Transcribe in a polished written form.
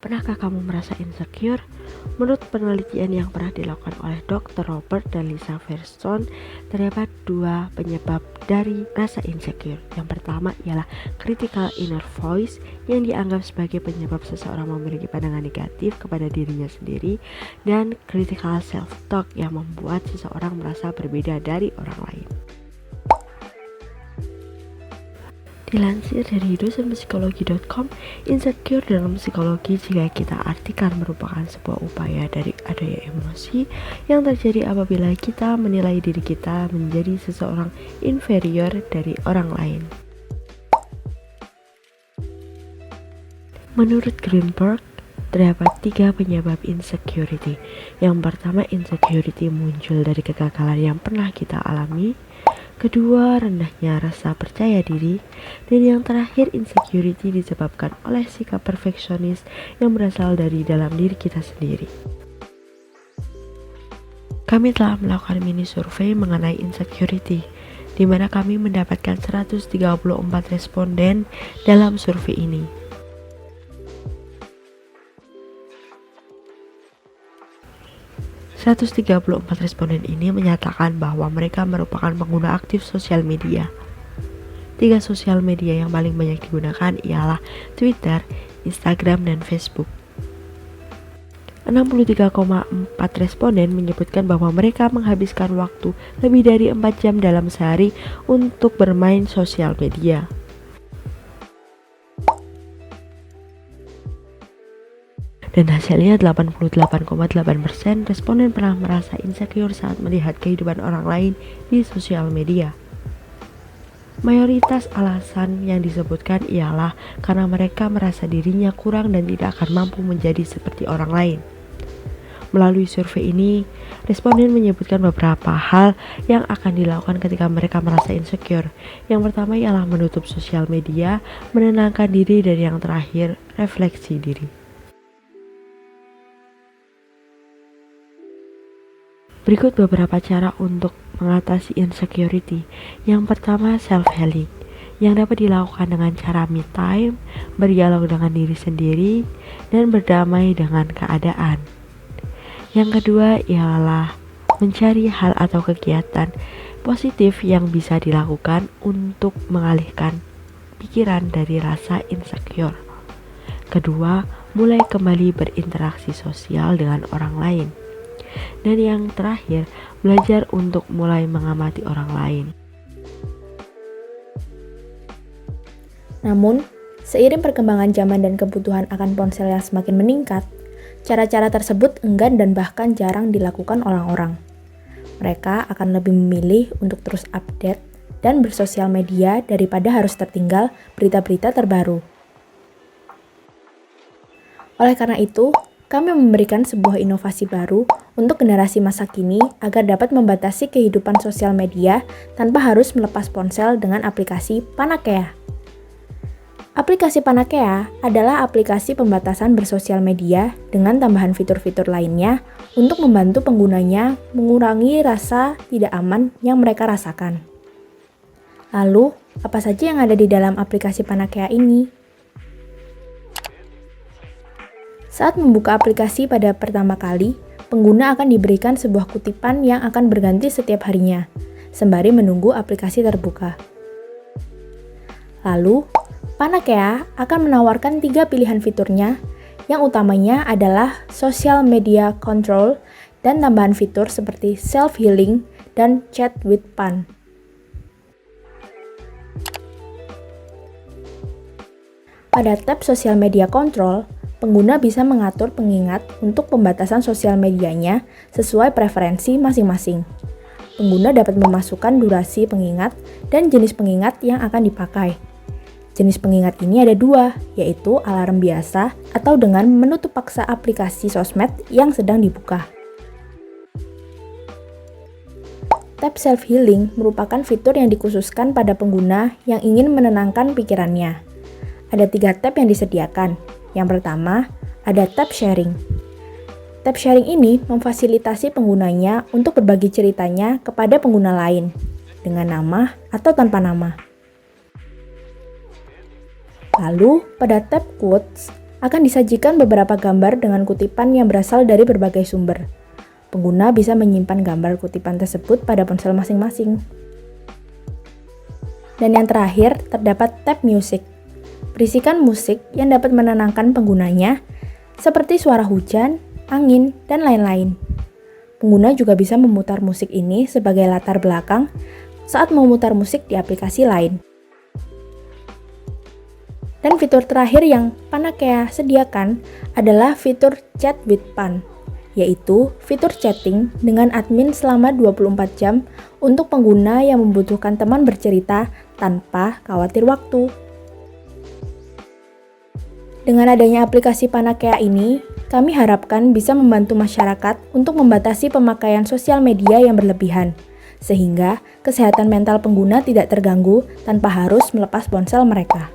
Pernahkah kamu merasa insecure? Menurut penelitian yang pernah dilakukan oleh Dr. Robert dan Lisa Firestone, terdapat 2 penyebab dari rasa insecure. Yang pertama ialah critical inner voice yang dianggap sebagai penyebab seseorang memiliki pandangan negatif kepada dirinya sendiri, dan critical self-talk yang membuat seseorang merasa berbeda dari orang lain. Dilansir dari dosenpsikologi.com, insecure dalam psikologi jika kita artikan merupakan sebuah upaya dari adanya emosi yang terjadi apabila kita menilai diri kita menjadi seseorang inferior dari orang lain. Menurut Greenberg, terdapat 3 penyebab insecurity. Yang pertama, insecurity muncul dari kegagalan yang pernah kita alami. Kedua, rendahnya rasa percaya diri. Dan yang terakhir, insecurity disebabkan oleh sikap perfeksionis yang berasal dari dalam diri kita sendiri. Kami telah melakukan mini survei mengenai insecurity, di mana kami mendapatkan 134 responden dalam survei ini. ...134 responden ini menyatakan bahwa mereka merupakan pengguna aktif sosial media. 3 sosial media yang paling banyak digunakan ialah Twitter, Instagram, dan Facebook. 63,4 responden menyebutkan bahwa mereka menghabiskan waktu lebih dari 4 jam dalam sehari untuk bermain sosial media. Dan hasilnya 88,8% responden pernah merasa insecure saat melihat kehidupan orang lain di sosial media. Mayoritas alasan yang disebutkan ialah karena mereka merasa dirinya kurang dan tidak akan mampu menjadi seperti orang lain. Melalui survei ini, responden menyebutkan beberapa hal yang akan dilakukan ketika mereka merasa insecure. Yang pertama ialah menutup sosial media, menenangkan diri, dan yang terakhir, refleksi diri. Berikut beberapa cara untuk mengatasi insecurity. Yang pertama, self-healing, yang dapat dilakukan dengan cara me time, berdialog dengan diri sendiri, dan berdamai dengan keadaan. Yang kedua ialah mencari hal atau kegiatan positif yang bisa dilakukan untuk mengalihkan pikiran dari rasa insecure. Kedua, mulai kembali berinteraksi sosial dengan orang lain. Dan yang terakhir, belajar untuk mulai mengamati orang lain. Namun, seiring perkembangan zaman dan kebutuhan akan ponsel yang semakin meningkat, cara-cara tersebut enggan dan bahkan jarang dilakukan orang-orang. Mereka akan lebih memilih untuk terus update dan bersosial media daripada harus tertinggal berita-berita terbaru. Oleh karena itu, kami memberikan sebuah inovasi baru untuk generasi masa kini agar dapat membatasi kehidupan sosial media tanpa harus melepas ponsel dengan aplikasi Panakea. Aplikasi Panakea adalah aplikasi pembatasan bersosial media dengan tambahan fitur-fitur lainnya untuk membantu penggunanya mengurangi rasa tidak aman yang mereka rasakan. Lalu, apa saja yang ada di dalam aplikasi Panakea ini? Saat membuka aplikasi pada pertama kali, pengguna akan diberikan sebuah kutipan yang akan berganti setiap harinya, sembari menunggu aplikasi terbuka. Lalu, Panakea akan menawarkan 3 pilihan fiturnya, yang utamanya adalah social media control dan tambahan fitur seperti self-healing dan Chat with Fun. Pada tab Social Media Control, pengguna bisa mengatur pengingat untuk pembatasan sosial medianya sesuai preferensi masing-masing. Pengguna dapat memasukkan durasi pengingat dan jenis pengingat yang akan dipakai. Jenis pengingat ini ada dua, yaitu alarm biasa atau dengan menutup paksa aplikasi sosmed yang sedang dibuka. Tab Self Healing merupakan fitur yang dikhususkan pada pengguna yang ingin menenangkan pikirannya. Ada 3 tab yang disediakan. Yang pertama, ada tab Sharing. Tab Sharing ini memfasilitasi penggunanya untuk berbagi ceritanya kepada pengguna lain, dengan nama atau tanpa nama. Lalu, pada tab Quotes, akan disajikan beberapa gambar dengan kutipan yang berasal dari berbagai sumber. Pengguna bisa menyimpan gambar kutipan tersebut pada ponsel masing-masing. Dan yang terakhir, terdapat tab Music. Berisikan musik yang dapat menenangkan penggunanya, seperti suara hujan, angin, dan lain-lain. Pengguna juga bisa memutar musik ini sebagai latar belakang saat memutar musik di aplikasi lain. Dan fitur terakhir yang Panakea sediakan adalah fitur Chat with Fun, yaitu fitur chatting dengan admin selama 24 jam untuk pengguna yang membutuhkan teman bercerita tanpa khawatir waktu. Dengan adanya aplikasi Panakea ini, kami harapkan bisa membantu masyarakat untuk membatasi pemakaian sosial media yang berlebihan, sehingga kesehatan mental pengguna tidak terganggu tanpa harus melepas ponsel mereka.